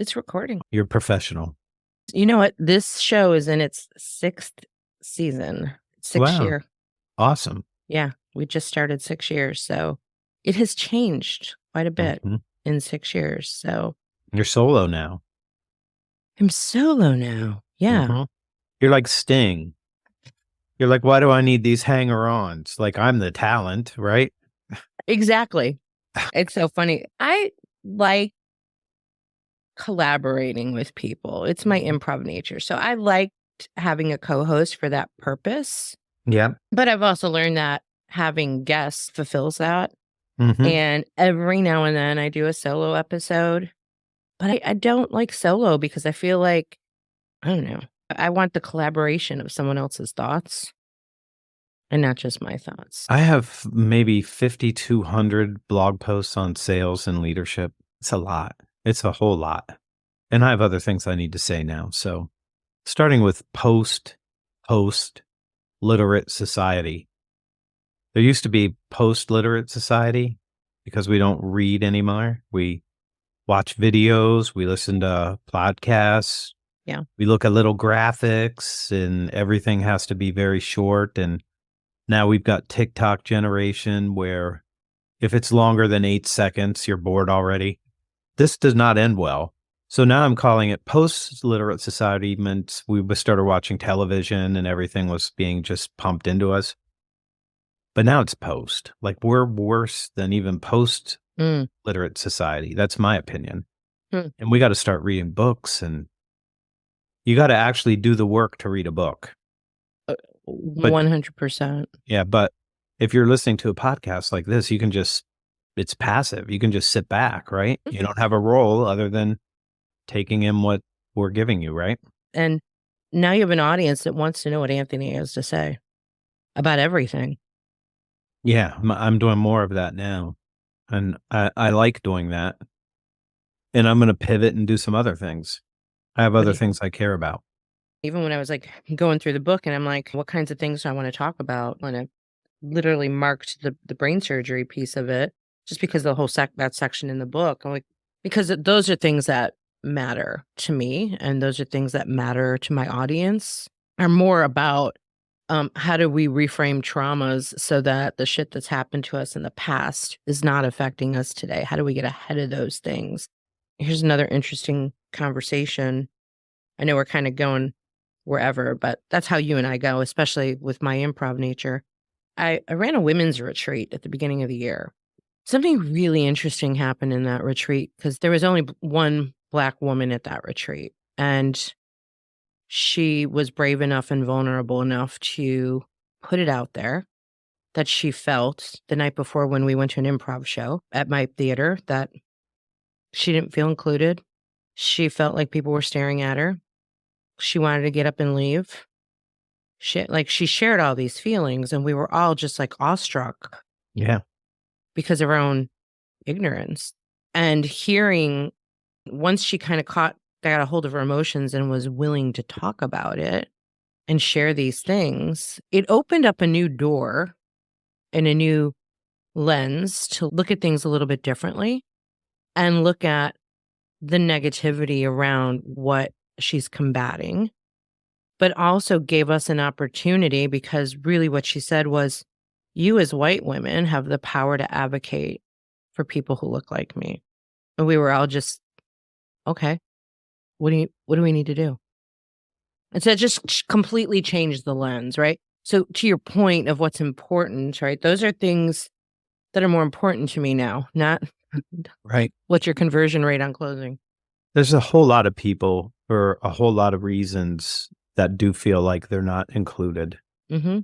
It's recording. You're professional. You know what? This show is in its 6th season, 6th Wow. year. Awesome. Yeah, we just started 6 years, so it has changed quite a bit Mhm. in 6 years, so You're solo now. I'm solo now. Yeah, Mhm. You're like Sting. You're like, "Why do I need these hanger-ons?" Like, I'm the talent, right? exactly. It's so funny. I like collaborating with people. It's my Mhm. improv nature, so I liked having a co-host for that purpose, Yeah. but I've also learned that having guests fulfills that. Mhm. And every now and then I do a solo episode, but I don't like solo because I feel like, I don't know, I want the collaboration of someone else's thoughts and not just my thoughts. I have maybe 5,200 blog posts on sales and leadership. It's a lot. It's a whole lot. And I have other things I need to say now. So, starting with post-literate society. There used to be post-literate society because we don't read anymore. We watch videos, we listen to podcasts, Yeah. we look at little graphics, and everything has to be very short. And now we've got TikTok generation where if it's longer than 8 seconds, you're bored already. This does not end well. So now I'm calling it post-literate society meant we started watching television and everything was being just pumped into us. But now it's post. Like, we're worse than even Mm. post-literate society. That's my opinion. Hmm. And we gotta start reading books, and you gotta actually do the work to read a book. But 100%. yeah, but if you're listening to a podcast like this, you can just it's passive. You can just sit back, right? You don't have a role other than taking in what we're giving you, right? And now you have an audience that wants to know what Anthony has to say about everything. Yeah, I'm doing more of that now, and I like doing that, and I'm gonna pivot and do some other things. I have What other do you, things I care about. even when I was like going through the book and I'm like, what kinds of things do I want to talk about? When I literally marked the brain surgery piece of it, just because the whole that section in the book, I'm like, because those are things that matter to me, and those are things that matter to my audience, are more about how do we reframe traumas so that the shit that's happened to us in the past is not affecting us today? How do we get ahead of those things? Here's another interesting conversation. I know we're kind of going wherever, but that's how you and I go, especially with my improv nature. I ran a women's retreat at the beginning of the year. Something really interesting happened in that retreat because there was only one Black woman at that retreat. And she was brave enough and vulnerable enough to put it out there that she felt the night before when we went to an improv show at my theater that she didn't feel included. She felt like people were staring at her. She wanted to get up and leave. She shared all these feelings, and we were all just like awestruck Yeah. because of our own ignorance. And hearing, once she kind of got a hold of her emotions and was willing to talk about it and share these things, it opened up a new door and a new lens to look at things a little bit differently and look at the negativity around what she's combating, but also gave us an opportunity because really what she said was, you as white women have the power to advocate for people who look like me. And we were all just, okay, what do we need to do? And so it just completely changed the lens, right? So to your point of what's important, right? Those are things that are more important to me now, not Right. what's your conversion rate on closing. There's a whole lot of people for a whole lot of reasons that do feel like they're not included. Mm-hmm.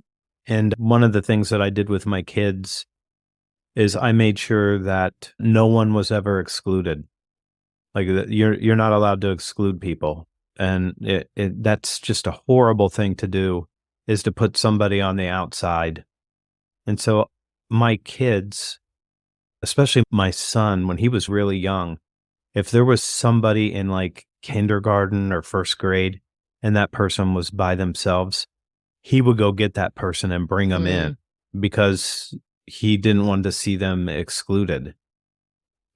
And one of the things that I did with my kids is I made sure that no one was ever excluded. Like, that you're not allowed to exclude people. And that's just a horrible thing to do, is to put somebody on the outside. And so my kids, especially my son, when he was really young, if there was somebody in like kindergarten or first grade and that person was by themselves, he would go get that person and bring them in Mm. because he didn't want to see them excluded.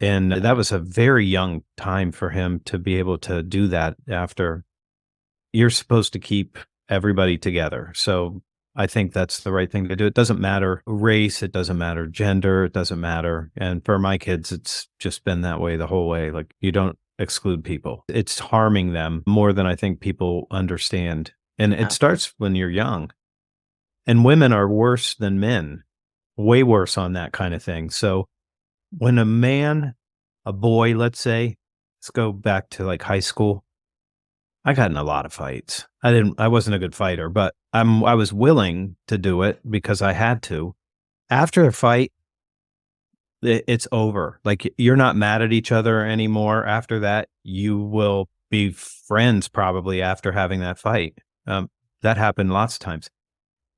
And that was a very young time for him to be able to do that after you're supposed to keep everybody together. So I think that's the right thing to do. It doesn't matter race, it doesn't matter gender, it doesn't matter. And for my kids, it's just been that way the whole way. Like you don't exclude people. It's harming them more than I think people understand. And it Yeah. starts when you're young. And women are worse than men, way worse on that kind of thing. So when a boy, let's say, let's go back to like high school. I got in a lot of fights. I wasn't a good fighter, but I was willing to do it because I had to. After a fight, it's over. Like you're not mad at each other anymore. After that, you will be friends probably after having that fight. That happened lots of times.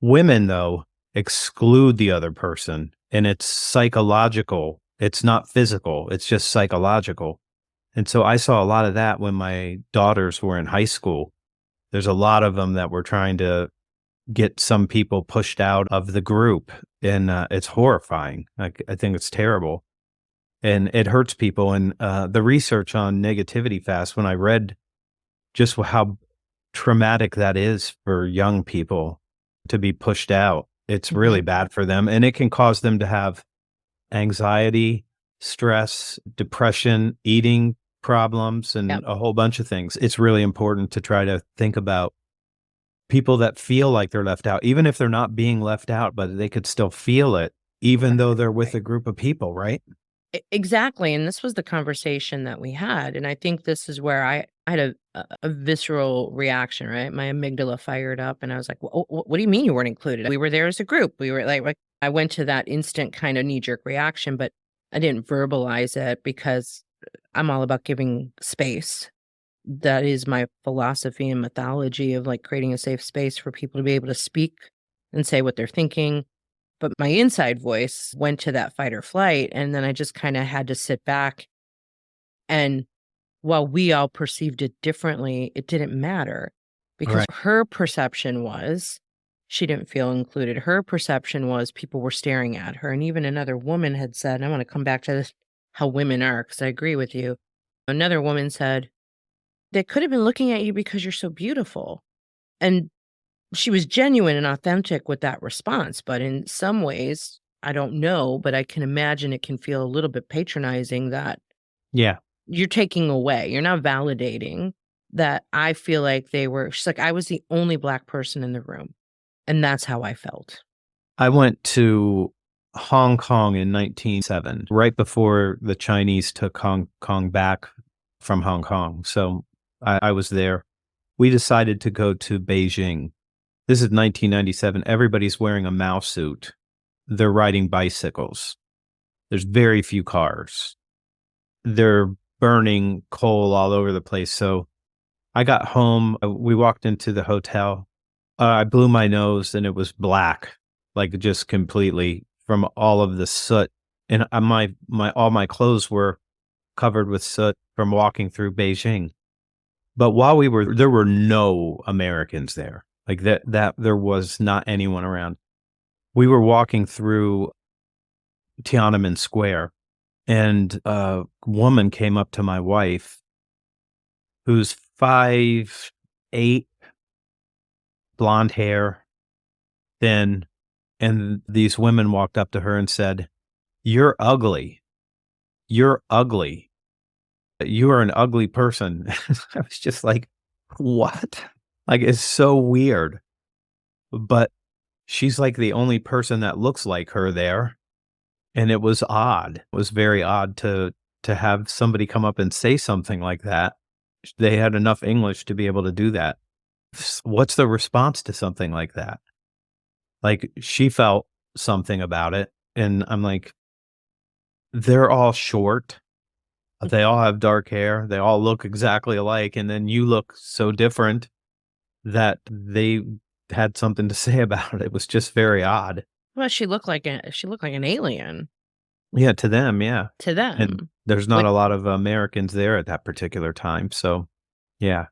Women, though, exclude the other person, and it's psychological. It's not physical. It's just psychological. And so I saw a lot of that when my daughters were in high school. There's a lot of them that were trying to get some people pushed out of the group, and it's horrifying. I think it's terrible, and it hurts people. And the research on negativity fast, when I read just how traumatic that is for young people to be pushed out, it's Mhm. really bad for them, and it can cause them to have anxiety, stress, depression, eating problems, Yep. and a whole bunch of things. It's really important to try to think about people that feel like they're left out, even if they're not being left out, but they could still feel it, even though they're with Right. a group of people, right? Exactly, and this was the conversation that we had, and I think this is where I had a visceral reaction, right? My amygdala fired up, and I was like, What do you mean you weren't included? We were there as a group. We were like I went to that instant kind of knee jerk reaction, but I didn't verbalize it because I'm all about giving space. That is my philosophy and mythology of like creating a safe space for people to be able to speak and say what they're thinking, but my inside voice went to that fight or flight, and then I just kinda had to sit back, and while we all perceived it differently, it didn't matter because Right. her perception was she didn't feel included. Her perception was people were staring at her, and even another woman had said, and I wanna come back to this, how women are, because I agree with you. Another woman said, "They could have been looking at you because you're so beautiful," and she was genuine and authentic with that response, but in some ways, I don't know, but I can imagine it can feel a little bit patronizing that Yeah. you're taking away, you're not validating that I feel like they were she's like, "I was the only Black person in the room," and that's how I felt. I went to Hong Kong in 1907, right before the Chinese took Hong Kong back from Hong Kong. So I was there. We decided to go to Beijing. This is 1997. Everybody's wearing a Mao suit. They're riding bicycles. There's very few cars. They're burning coal all over the place. So I got home. We walked into the hotel. I blew my nose and it was black, like just completely from all of the soot. And my all my clothes were covered with soot from walking through Beijing. But while we were there were no Americans there. Like that there was not anyone around. We were walking through Tiananmen Square, and a woman came up to my wife who's 5'8", blonde hair, thin, and these women walked up to her and said, "You're ugly. You're ugly. You are an ugly person." I was just like, "What?" Like, it's so weird, but she's, like, the only person that looks like her there, and it was odd. It was very odd to have somebody come up and say something like that. They had enough English to be able to do that. What's the response to something like that? Like, she felt something about it, and I'm like, "They're all short, they all have dark hair, they all look exactly alike, and then you look so different that they had something to say about it." It was just very odd. Well, she looked like an alien Yeah, to them, yeah, to and them, there's not which a lot of Americans there at that particular time, so yeah.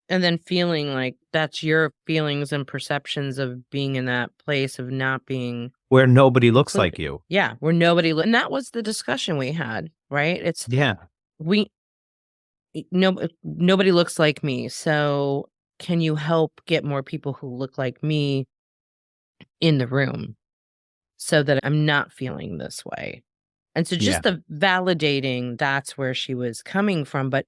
and then feeling like that's your feelings and perceptions of being in that place of not being Where nobody looks like included. you. Yeah, where nobody li and that was the discussion we had. right? It's Yeah. we nobody looks like me. So can you help get more people who look like me in the room so that I'm not feeling this way? And so Yeah. just the validating, that's where she was coming from, but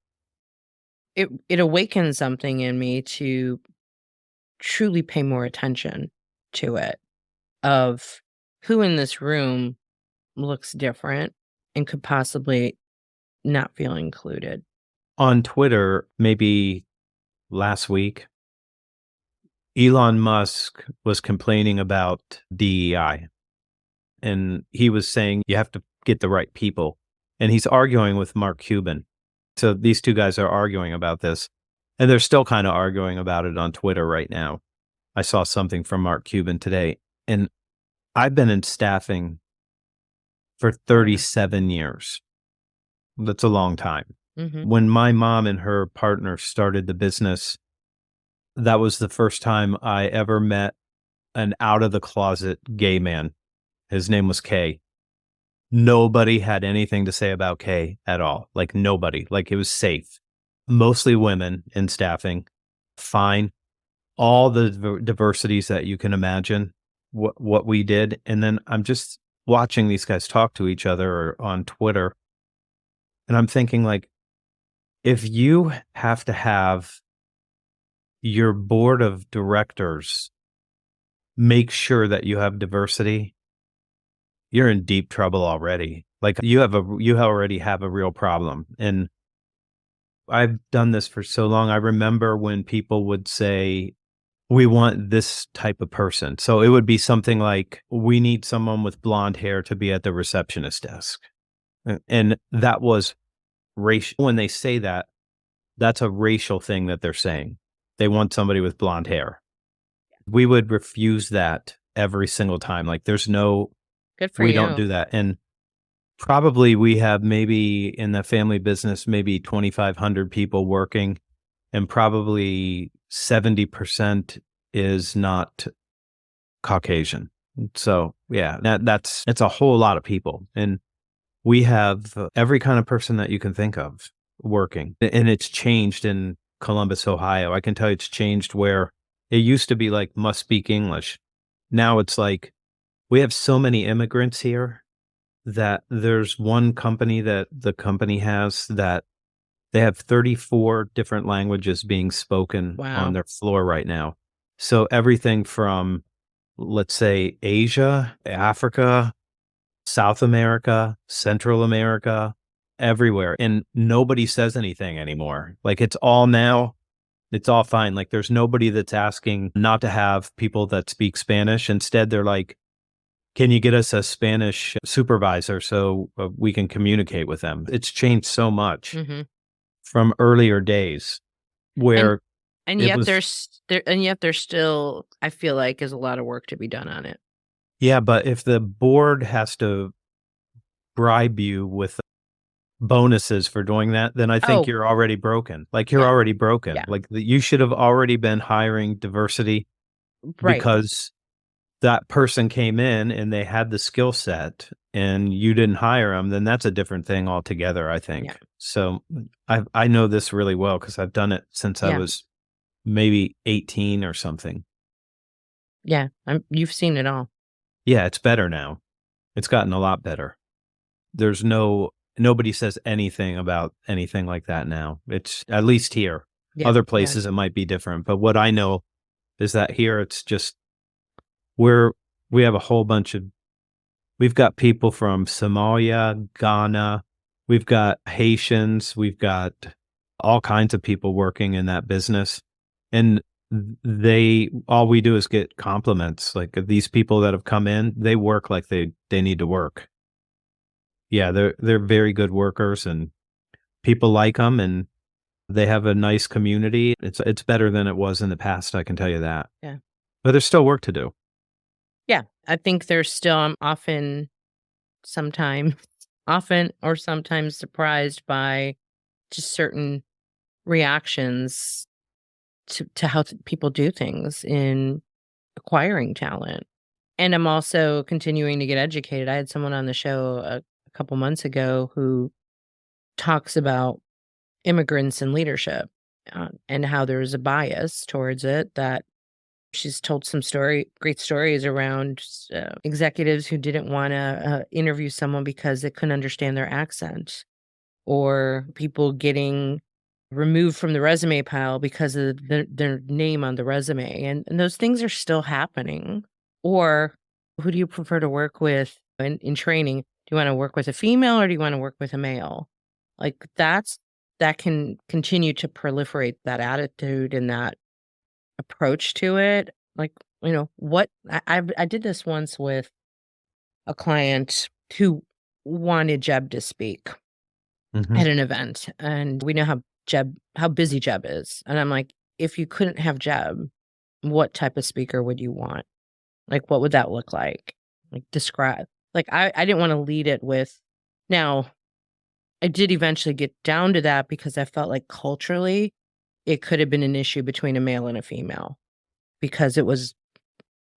it awakened something in me to truly pay more attention to it, of who in this room looks different and could possibly not feel included. On Twitter, maybe last week, Elon Musk was complaining about DEI, and he was saying you have to get the right people. And he's arguing with Mark Cuban. So these two guys are arguing about this, and they're still kind of arguing about it on Twitter right now. I saw something from Mark Cuban today, and I've been in staffing for Yeah. 37 years. That's a long time. Mhm. When my mom and her partner started the business, that was the first time I ever met an out of the closet gay man. His name was Kay. Nobody had anything to say about Kay at all. Like nobody. Like it was safe. Mostly women in staffing. Fine. All the diversities that you can imagine. What we did, and then I'm just watching these guys talk to each other or on Twitter, and I'm thinking like, if you have to have your board of directors make sure that you have diversity, you're in deep trouble already. Like you already have a real problem. And I've done this for so long. I remember when people would say, we want this type of person. So it would be something like, we need someone with blonde hair to be at the receptionist desk. And that was racial. When they say that, that's a racial thing that they're saying. They want somebody with blonde hair. We would refuse that every single time. Like there's no, Good for we don't you. do that. And probably we have maybe in the family business, maybe 2,500 people working, and probably 70% is not Caucasian. So yeah, it's a whole lot of people. And we have every kind of person that you can think of working. And it's changed in Columbus, Ohio. I can tell you it's changed where it used to be like must speak English. Now it's like we have so many immigrants here that there's one company that the company has that they have 34 different languages being spoken on Wow. their floor right now. So everything from, let's say, Asia, Africa, South America, Central America, everywhere. And nobody says anything anymore. Like it's all fine. Like there's nobody that's asking not to have people that speak Spanish. Instead, they're like, can you get us a Spanish supervisor so we can communicate with them? It's changed so much Mhm. from earlier days And where and it yet was, there's still, I feel like, is a lot of work to be done on it. yeah, but if the board has to bribe you with bonuses for doing that, then I think Oh, you're already broken. Like you're yeah. already broken. Yeah. Like you should have already been hiring diversity Right. because that person came in and they had the skill set and you didn't hire them, then that's a different thing altogether, I Yeah. think. So I know this really well because I've done it since I Yeah. was maybe 18 or something. Yeah. You've seen it all. Yeah, it's better now. It's gotten a lot better. There's nobody says anything about anything like that now. It's at least here. Yeah. Other Yeah. places it might be different, but what I know is that here it's just we're we have a whole bunch of we've got people from Somalia, Ghana, we've got Haitians, we've got all kinds of people working in that business. And they all we do is get compliments. Like these people that have come in, they work like they need to work. Yeah, they're very good workers and people like them and they have a nice community. It's better than it was in the past, I can tell you that. Yeah. But there's still work to do. Yeah. I think there's still, I'm often, sometimes, often or sometimes surprised by just certain reactions to how people do things in acquiring talent. And I'm also continuing to get educated. I had someone on the show a couple months ago who talks about immigrants and leadership, and how there's a bias towards it. That she's told some great stories around executives who didn't want to interview someone because they couldn't understand their accent, or people getting removed from the resume pile because of their name on the resume. And those things are still happening. Or who do you prefer to work with in training? Do you want to work with a female or do you want to work with a male? Like that can continue to proliferate, that attitude and that approach to it. Like, what I did this once with a client who wanted Jeb to speak Mhm. at an event, and we know how busy Jeb is, and I'm like, "If you couldn't have Jeb, what type of speaker would you want? Like, what would that look like? Like, describe." Like, I didn't wanna lead it with. Now, I did eventually get down to that because I felt like culturally, it could have been an issue between a male and a female because it was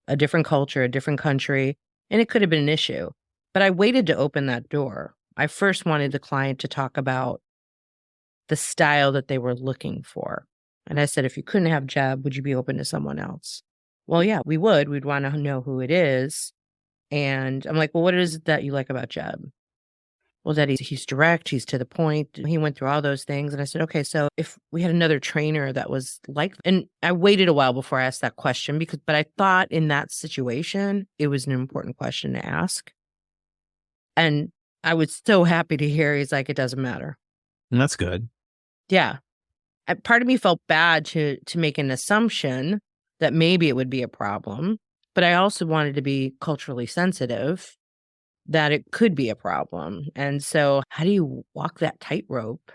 a different culture, a different country, and it could have been an issue. But I waited to open that door. I first wanted the client to talk about the style that they were looking for. And I said, "If you couldn't have Jeb, would you be open to someone else?" "Well, yeah, we would. We'd wanna know who it is." And I'm like, "Well, what is it that you like about Jeb?" "Well, that he's direct, he's to the point." He went through all those things, and I said, "Okay, so if we had another trainer that was like," and I waited a while before I asked that question but I thought in that situation, it was an important question to ask. And I was so happy to hear he's like, "It doesn't matter." And that's good. Yeah. Part of me felt bad to make an assumption that maybe it would be a problem, but I also wanted to be culturally sensitive that it could be a problem. And so how do you walk that tightrope?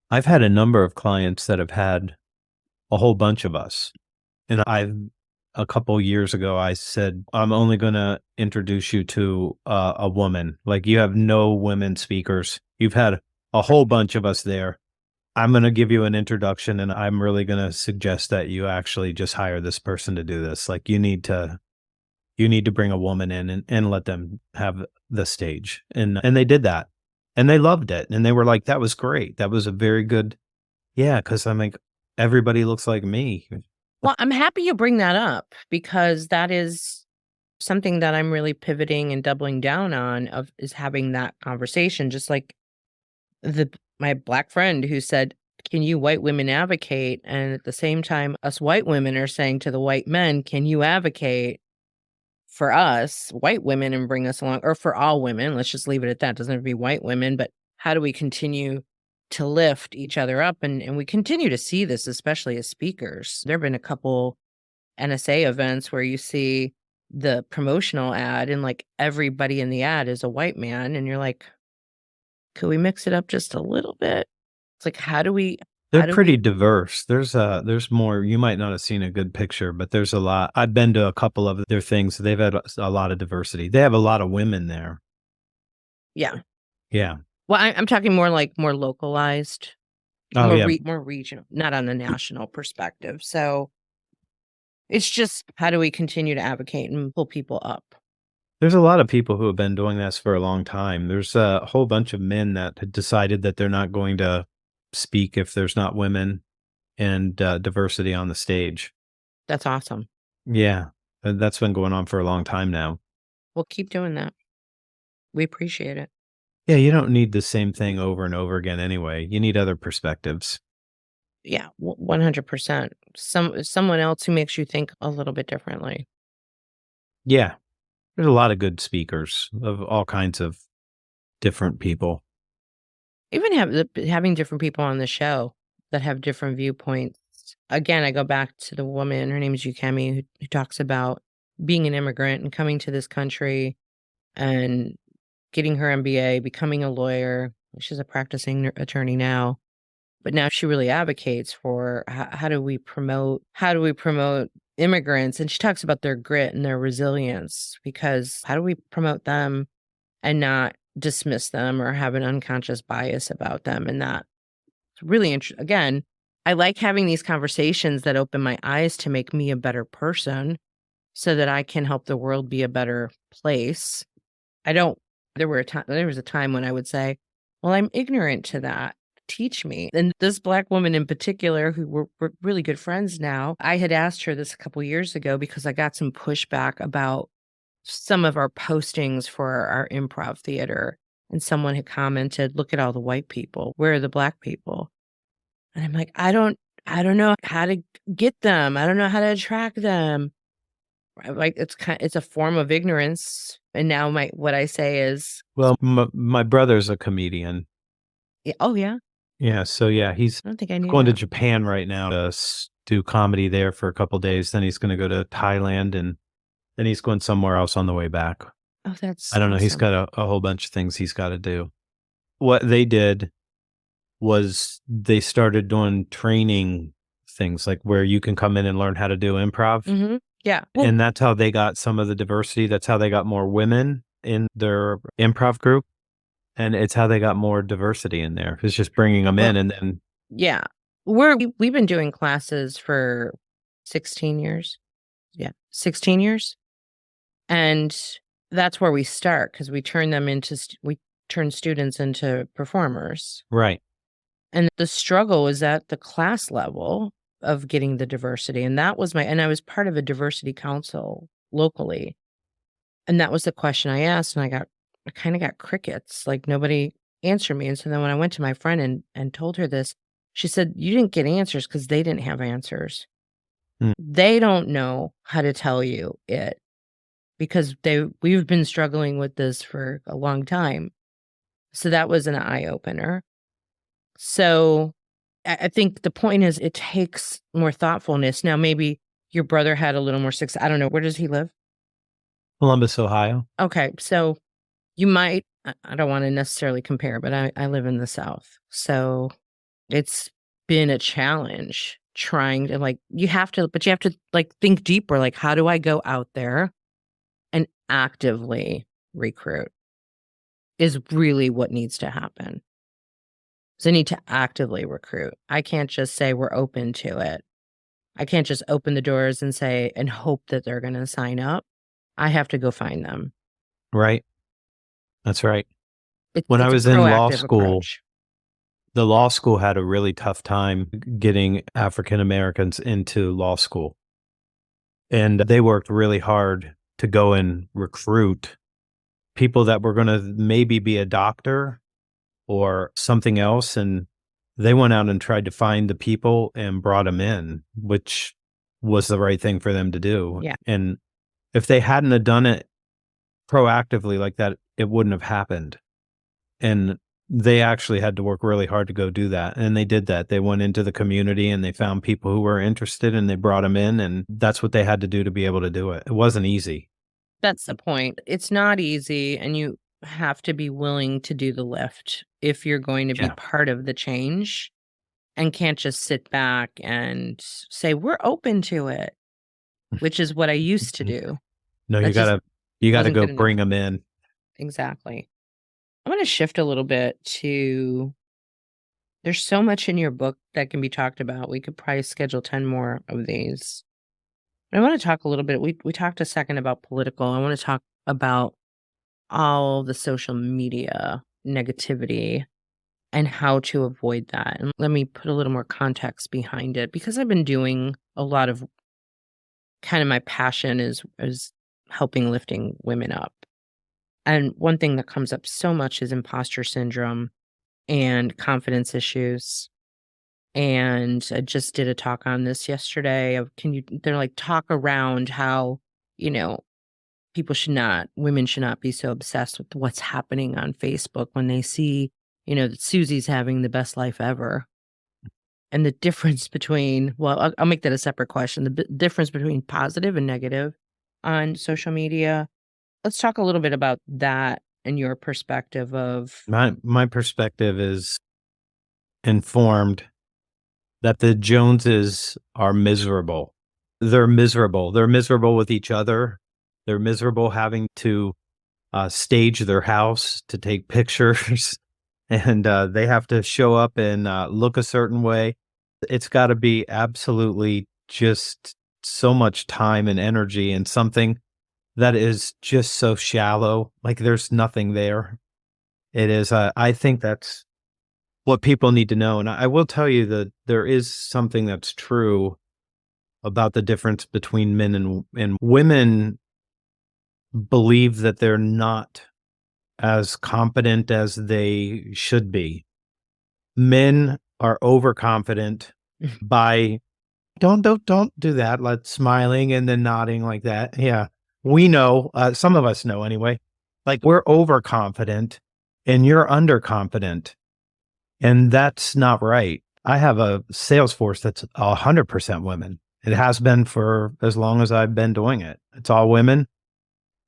I've had a number of clients that have had a whole bunch of us. And I've a couple years ago, I said, "I'm only gonna introduce you to a woman. Like, you have no women speakers. You've had a whole bunch of us there. I'm gonna give you an introduction, and I'm really gonna suggest that you actually just hire this person to do this. Like, you need to bring a woman in and let them have the stage." And they did that, and they loved it, and they were like, "That was great. That was a very good." Yeah, because 'cause I'm like, "Everybody looks like me." Well, I'm happy you bring that up because that is something that I'm really pivoting and doubling down on of is having that conversation, just like the my black friend who said, "Can you white women advocate?" And at the same time, us white women are saying to the white men, "Can you advocate for us, white women, and bring us along?" Or for all women, let's just leave it at that. Doesn't have to be white women, but how do we continue to lift each other up? And we continue to see this, especially as speakers. There have been a couple NSA events where you see the promotional ad and like everybody in the ad is a white man, and you're like, could we mix it up just a little bit? It's like, They're how do pretty we diverse. There's more. You might not have seen a good picture, but there's a lot. I've been to a couple of their things. They've had a lot of diversity. They have a lot of women there. yeah. Yeah. Well, I'm talking more like more localized, Oh, yeah. more regional, not on a national perspective. So it's just how do we continue to advocate and pull people up? There's a lot of people who have been doing this for a long time. There's a whole bunch of men that had decided that they're not going to speak if there's not women and diversity on the stage. That's awesome. Yeah. That's been going on for a long time now. We'll keep doing that. We appreciate it. Yeah, you don't need the same thing over and over again anyway. You need other perspectives. Yeah, 100%. Someone else who makes you think a little bit differently. Yeah. There's a lot of good speakers of all kinds of different people. Even having different people on the show that have different viewpoints. Again, I go back to the woman, her name is Yukemi, who talks about being an immigrant and coming to this country and getting her MBA, becoming a lawyer. She's a practicing attorney now, but now she really advocates for how do we promote immigrants, and she talks about their grit and their resilience, because how do we promote them and not dismiss them or have an unconscious bias about them? And that's really interesting. Again, I like having these conversations that open my eyes to make me a better person so that I can help the world be a better place. I don't there was a time when I would say, Well, I'm ignorant to that. Teach me. And this Black woman in particular, who we're really good friends now, I had asked her this a couple years ago because I got some pushback about some of our postings for our improv theater. And someone had commented, "Look at all the white people. Where are the Black people?" And I'm like, I don't know how to get them. I don't know how to attract them. Like, it's a form of ignorance. And now what I say is, Well, my brother's a comedian. yeah, oh yeah, Yeah, so yeah, he's I don't think I knew going to that. Japan right now to do comedy there for a couple days. Then he's going to go to Thailand, and then he's going somewhere else on the way back. Oh, that's I don't know. He's awesome. got a whole bunch of things he's got to do. What they did was they started doing training things like where you can come in and learn how to do improv. Mhm. Yeah. Well, And that's how they got some of the diversity. That's how they got more women in their improv group. And it's how they got more diversity in there. It's just bringing them well, in and then yeah. We've been doing classes for 16 years. Yeah, 16 years. And that's where we start because we turn students into performers. right, And the struggle is at the class level of getting the diversity. And I was part of a diversity council locally. And that was the question I asked. And I kind of got crickets. Like nobody answered me. And so then when I went to my friend and told her this, she said, "You didn't get answers because they didn't have answers. mm, They don't know how to tell you it because we've been struggling with this for a long time." So that was an eye opener. So I think the point is it takes more thoughtfulness. Now, maybe your brother had a little more success. I don't know. Where does he live? Columbus, Ohio. Okay. So you might, I don't want to necessarily compare, but I live in the South. So it's been a challenge trying to but you have to like think deeper. Like, how do I go out there and actively recruit is really what needs to happen. So I need to actively recruit. I can't just say we're open to it. I can't just open the doors and say and hope that they're gonna sign up. I have to go find them. Right. That's right. When I It's a was in law proactive school, approach. the law school had a really tough time getting African Americans into law school. And they worked really hard to go and recruit people that were going to maybe be a doctor or something else. And they went out and tried to find the people and brought them in, which was the right thing for them to do. Yeah, And if they hadn't have done it proactively like that, it wouldn't have happened. And they actually had to work really hard to go do that, and they did that. They went into the community, and they found people who were interested, and they brought them in, and that's what they had to do to be able to do it. It wasn't easy. that's the point. It's not easy, and you have to be willing to do the lift if you're going to be Yeah. part of the change and can't just sit back and say, "We're open to it," which is what I used to do. No, That just you gotta wasn't go good enough. bring them in. Exactly. I'm gonna shift a little bit to there's so much in your book that can be talked about. We could probably schedule 10 more of these. I wanna talk a little bit we talked a second about political. I wanna talk about all the social media negativity and how to avoid that, and let me put a little more context behind it because I've been doing a lot of kind of my passion is helping lifting women up. And one thing that comes up so much is imposter syndrome and confidence issues. And I just did a talk on this yesterday of they're like talk around how, you know, women should not be so obsessed with what's happening on Facebook when they see, that Susie's having the best life ever. And the difference between, well, I'll make that a separate question. The difference between positive and negative on social media. Let's talk a little bit about that and your perspective of, My perspective is informed that the Joneses are miserable. They're miserable. They're miserable with each other. They're miserable having to stage their house to take pictures, and they have to show up and look a certain way. It's got to be absolutely just so much time and energy and something that is just so shallow. Like there's nothing there. It is. I think that's what people need to know. And I will tell you that there is something that's true about the difference between men and women believe that they're not as competent as they should be. Men are overconfident by don't do that. Like smiling and then nodding like that. Yeah. We know, some of us know anyway. Like we're overconfident and you're underconfident. And that's not right. I have a sales force that's 100% women. It has been for as long as I've been doing it. It's all women.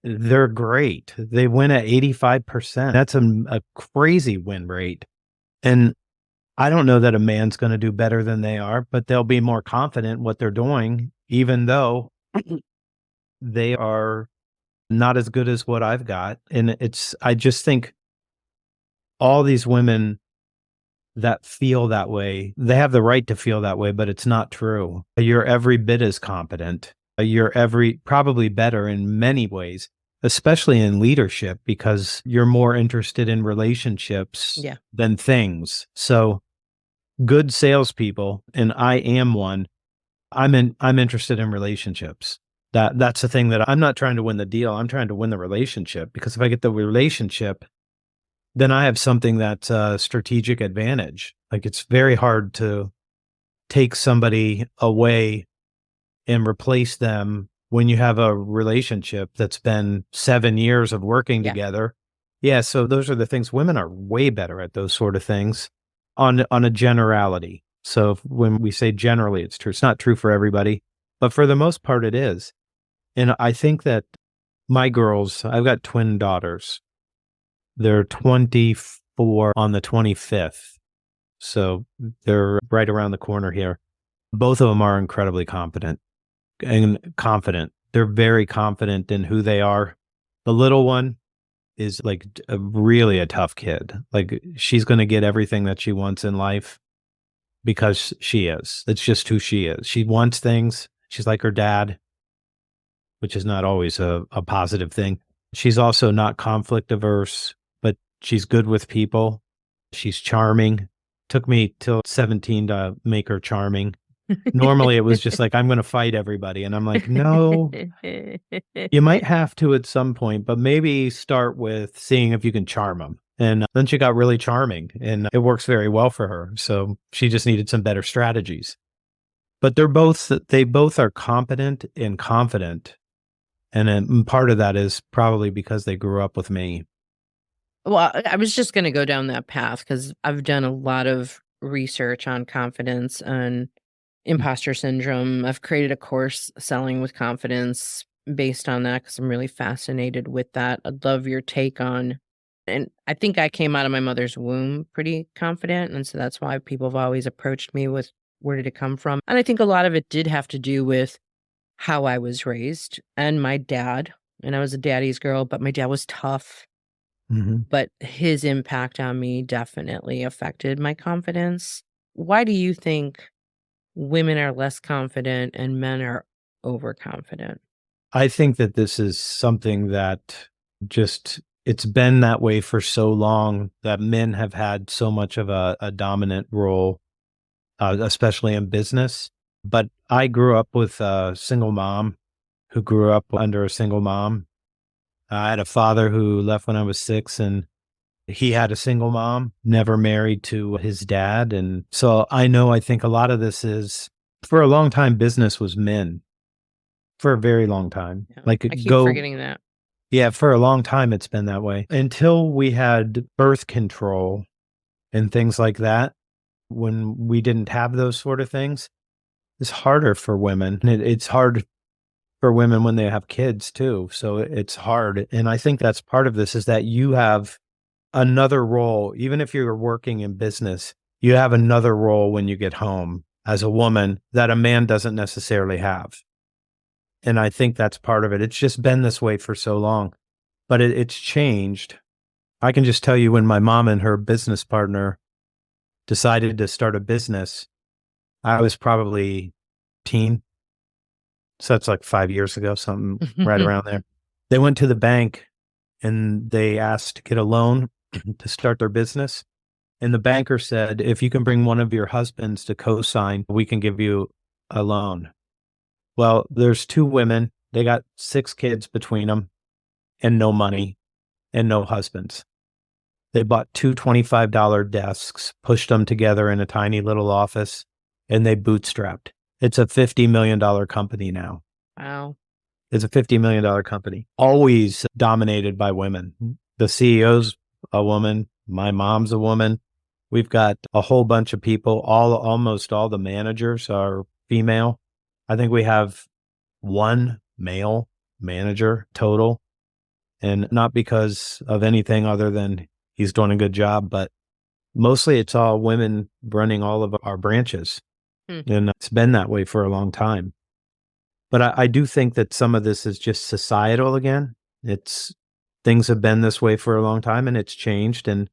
They're great. They win at 85%. That's a crazy win rate. And I don't know that a man's going to do better than they are, but they'll be more confident in what they're doing, even though they are not as good as what I've got. And I just think all these women that feel that way, they have the right to feel that way, but it's not true. You're every bit as competent. You're probably better in many ways, especially in leadership, because you're more interested in relationships Yeah. than things. So good salespeople, and I am one, I'm interested in relationships. That's the thing that I'm not trying to win the deal. I'm trying to win the relationship, because if I get the relationship, then I have something that's a strategic advantage. Like it's very hard to take somebody away and replace them when you have a relationship that's been 7 years of working Yeah. together. Yeah, so those are the things. Women are way better at those sort of things on a generality. So when we say generally, it's true. It's not true for everybody, but for the most part, it is. And I think that my girls, I've got twin daughters. They're 24 on the 25th. So they're right around the corner here. Both of them are incredibly competent and confident. They're very confident in who they are. The little one is like really a tough kid. Like she's going to get everything that she wants in life because she is. It's just who she is. She wants things. She's like her dad, which is not always a positive thing. She's also not conflict averse, but she's good with people. She's charming. Took me till 17 to make her charming. Normally it was just like, I'm going to fight everybody. And I'm like, no, you might have to at some point, but maybe start with seeing if you can charm them. And then she got really charming and it works very well for her. So she just needed some better strategies. But they both are competent and confident. And then part of that is probably because they grew up with me. Well, I was just gonna go down that path because I've done a lot of research on confidence and imposter syndrome. I've created a course, Selling with Confidence, based on that because 'cause I'm really fascinated with that. I'd love your take on, and I think I came out of my mother's womb pretty confident, and so that's why people have always approached me with, "Where did it come from?" And I think a lot of it did have to do with how I was raised and my dad, and I was a daddy's girl, but my dad was tough. Mhm. But his impact on me definitely affected my confidence. Why do you think women are less confident and men are overconfident? I think that this is something that it's been that way for so long that men have had so much of a dominant role, especially in business. But I grew up with a single mom who grew up under a single mom. I had a father who left when I was 6, and he had a single mom, never married to his dad. And so I think a lot of this is, for a long time, business was men for a very long time. Yeah, Like I keep go forgetting that. Yeah, for a long time, it's been that way until we had birth control and things like that. When we didn't have those sort of things, it's harder for women. And it's hard for women when they have kids too. So it's hard. And I think that's part of this, is that you have another role. Even if you're working in business, you have another role when you get home as a woman that a man doesn't necessarily have. And I think that's part of it. It's just been this way for so long, but it's changed. I can just tell you, when my mom and her business partner decided to start a business, I was probably teen. So that's like 5 years ago, something right around there. They went to the bank and they asked to get a loan. to start their business. And the banker said, if you can bring one of your husbands to co-sign, we can give you a loan. Well, there's two women. They got 6 kids between them and no money and no husbands. They bought two $25 desks, pushed them together in a tiny little office, and they bootstrapped. It's a $50 million company now. Wow. It's a $50 million company, always dominated by women. The CEO's a woman. My mom's a woman. We've got a whole bunch of people. Almost all the managers are female. I think we have one male manager total, and not because of anything other than he's doing a good job, but mostly it's all women running all of our branches. Hmm. And it's been that way for a long time. But I do think that some of this is just societal again. It's things have been this way for a long time and it's changed. And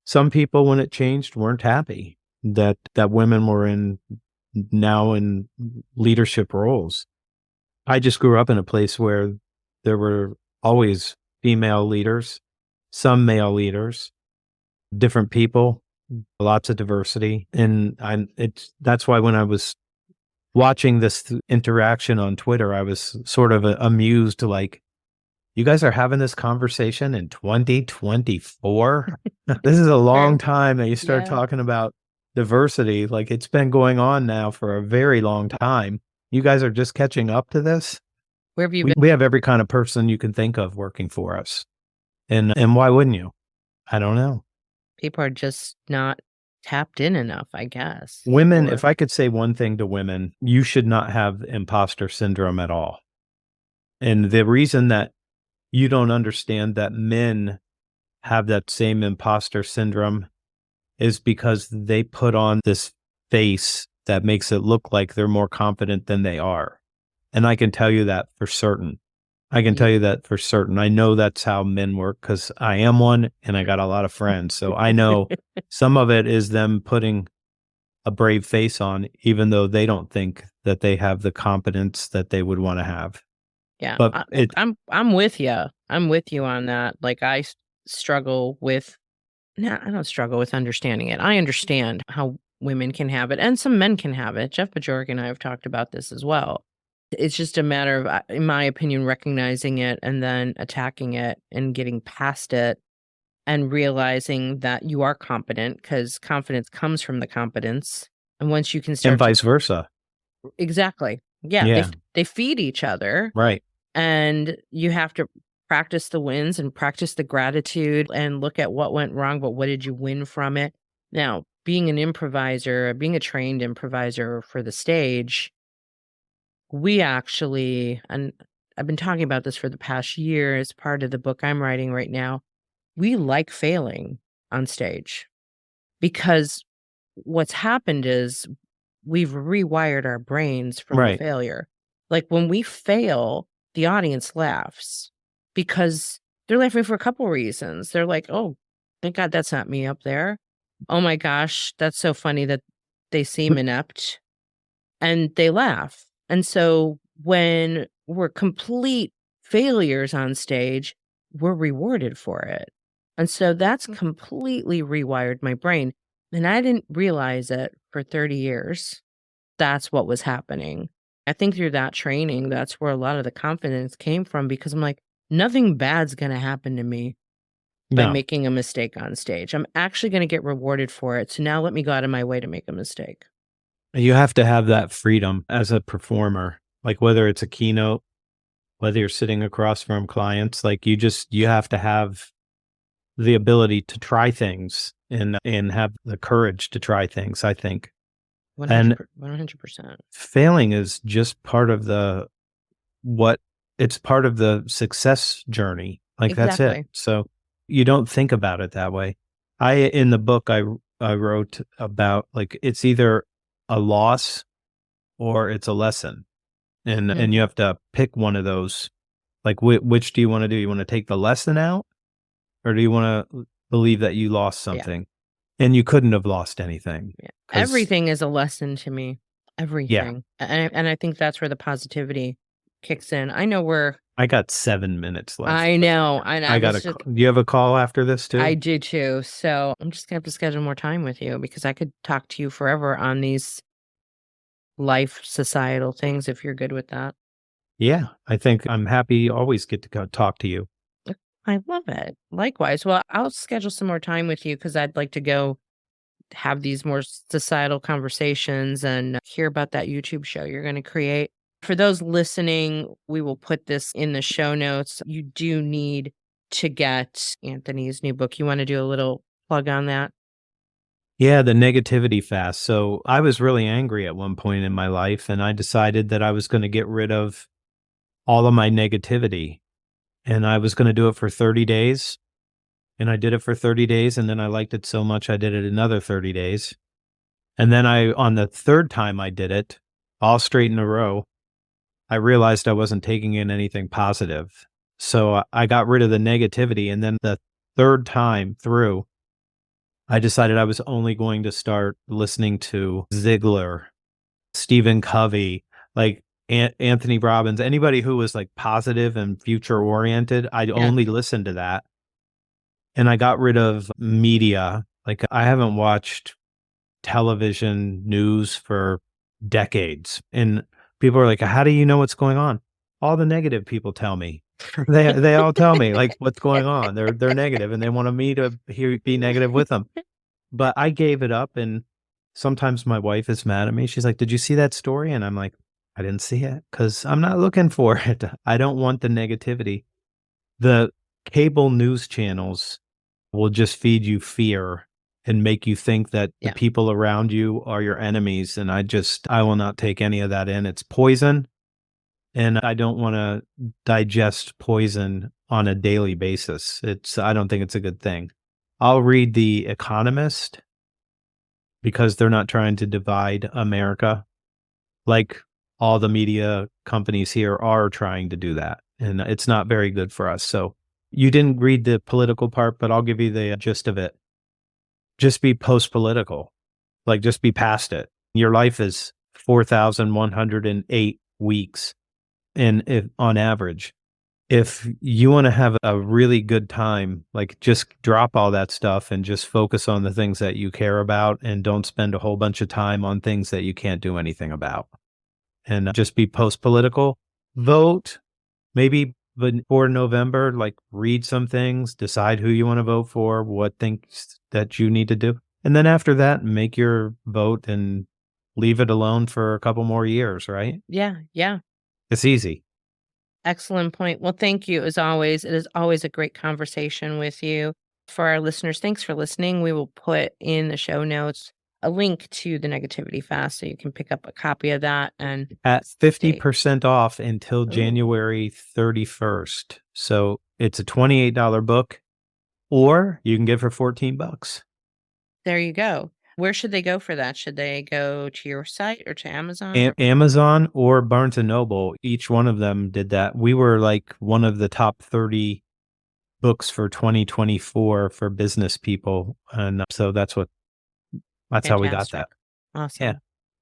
some people, when it changed, weren't happy that women were now in leadership roles. I just grew up in a place where there were always female leaders, some male leaders, different people, lots of diversity. And that's why when I was watching this interaction on Twitter, I was sort of amused, like, you guys are having this conversation in 2024? This is a long time that you start Yeah. talking about diversity. Like, it's been going on now for a very long time. You guys are just catching up to this? Where have you been? We have every kind of person you can think of working for us. And why wouldn't you? I don't know. People are just not tapped in enough, I guess. Women, if I could say one thing to women, you should not have imposter syndrome at all. And the reason that you don't understand that men have that same imposter syndrome is because they put on this face that makes it look like they're more confident than they are. And I can tell you that for certain. I can tell you that for certain. I know that's how men work because I am one and I got a lot of friends. So I know some of it is them putting a brave face on, even though they don't think that they have the competence that they would want to have. Yeah, But I'm with you. I'm with you on that. Like struggle with. No, I don't struggle with understanding it. I understand how women can have it, and some men can have it. Jeff Bajorg and I have talked about this as well. It's just a matter of, in my opinion, recognizing it and then attacking it and getting past it and realizing that you are competent because confidence comes from the competence. And once you can and start vice versa. Exactly. Yeah, Yeah. they feed each other. Right. And you have to practice the wins and practice the gratitude and look at what went wrong, but what did you win from it? Now, being an improviser, being a trained improviser for the stage, we actually, and I've been talking about this for the past year as part of the book I'm writing right now, we like failing on stage because what's happened is we've rewired our brains from the Right. failure. Like when we fail, the audience laughs because they're laughing for a couple reasons. They're like, "Oh, thank God that's not me up there. Oh my gosh, that's so funny that they seem inept." And they laugh. And so when we're complete failures on stage, we're rewarded for it. And so that's completely rewired my brain. And I didn't realize it for 30 years. That's what was happening. I think through that training, that's where a lot of the confidence came from because I'm like, nothing bad's going to happen to me by No. making a mistake on stage. I'm actually going to get rewarded for it. So now let me go out of my way to make a mistake. You have to have that freedom as a performer, like whether it's a keynote, whether you're sitting across from clients, like you have to have the ability to try things and have the courage to try things, I think. And 100%. failing is just part of it's part of the success journey. Like that's it. Exactly. So you don't think about it that way. In the book, I wrote about like, it's either a loss or it's a lesson. And you have to pick one of those. Like, which do you want to do? You want to take the lesson out, or do you want to believe that you lost Yeah. something? And you couldn't have lost anything. Yeah. 'Cause Everything is a lesson to me. yeah, Everything. And I think that's where the positivity kicks in. I know we're I got 7 minutes left, I but know, and I I got was a just do you have a call after this I too? do too, so I'm just gonna have to schedule more time with you because I could talk to you forever on these life societal things if you're good with that. Yeah, I think I'm happy always get to go talk to you. I love it. Likewise. Well, I'll schedule some more time with you because I'd like to go have these more societal conversations and hear about that YouTube show you're going to create. For those listening, we will put this in the show notes. You do need to get Anthony's new book. You want to do a little plug on that? Yeah, the negativity fast. So, I was really angry at one point in my life, and I decided that I was gonna get rid of all of my negativity, and I was gonna do it for 30 days, and I did it for 30 days, and then I liked it so much I did it another 30 days. And then on the 3rd time I did it, all straight in a row, I realized I wasn't taking in anything positive. So, I got rid of the negativity, and then the 3rd time through, I decided I was only going to start listening to Ziegler, Stephen Covey, like Anthony Robbins, anybody who was like positive and future oriented. I'd Yeah. only listen to that. And I got rid of media. Like I haven't watched television news for decades. And people are like, "How do you know what's going on?" All the negative people tell me. They all tell me like what's going on. They're negative and they want me to be negative with them. But I gave it up, and sometimes my wife is mad at me. She's like, "Did you see that story?" And I'm like, "I didn't see it because 'cause I'm not looking for it. I don't want the negativity." The cable news channels will just feed you fear and make you think that the Yeah. people around you are your enemies, and I will not take any of that in. It's poison, and I don't wanna digest poison on a daily basis. I don't think it's a good thing. I'll read The Economist because they're not trying to divide America like all the media companies here are trying to do that. And it's not very good for us. So you didn't read the political part, but I'll give you the gist of it. Just be post political, like just be past it. Your life is 4,108 weeks and if on average. If you wanna have a really good time, like, just drop all that stuff and just focus on the things that you care about and don't spend a whole bunch of time on things that you can't do anything about. And just be post-political. Vote, maybe before November, like, read some things, decide who you wanna vote for, what things that you need to do, and then after that, make your vote and leave it alone for a couple more years, right? Yeah. Yeah. It's easy. Excellent point. Well, thank you as always. It is always a great conversation with you. For our listeners, thanks for listening. We will put in the show notes a link to the negativity fast so you can pick up a copy of that and At stay. 50% off until Ooh, January 31st. So it's a $28 book, or you can get it for 14 bucks. there you go. Where should they go for that? Should they go to your site or to Amazon? Amazon or Barnes& and Noble, each one of them did that. We were like one of the top 30 books for 2024 for business people, and so that's how we got Fantastic. that. Yeah, Awesome.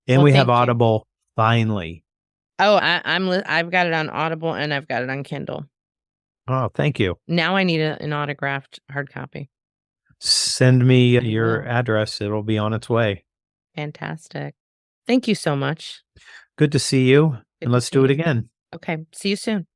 and Well, we have thank you. Audible finally. Oh, I've got it on Audible and I've got it on Kindle. Oh, thank you. Now I need an autographed hard copy. Send me I your will. address, it'll be on its way. Fantastic. Thank you so much. Good to see you, Good and to let's see do it you. again. Okay. See you soon.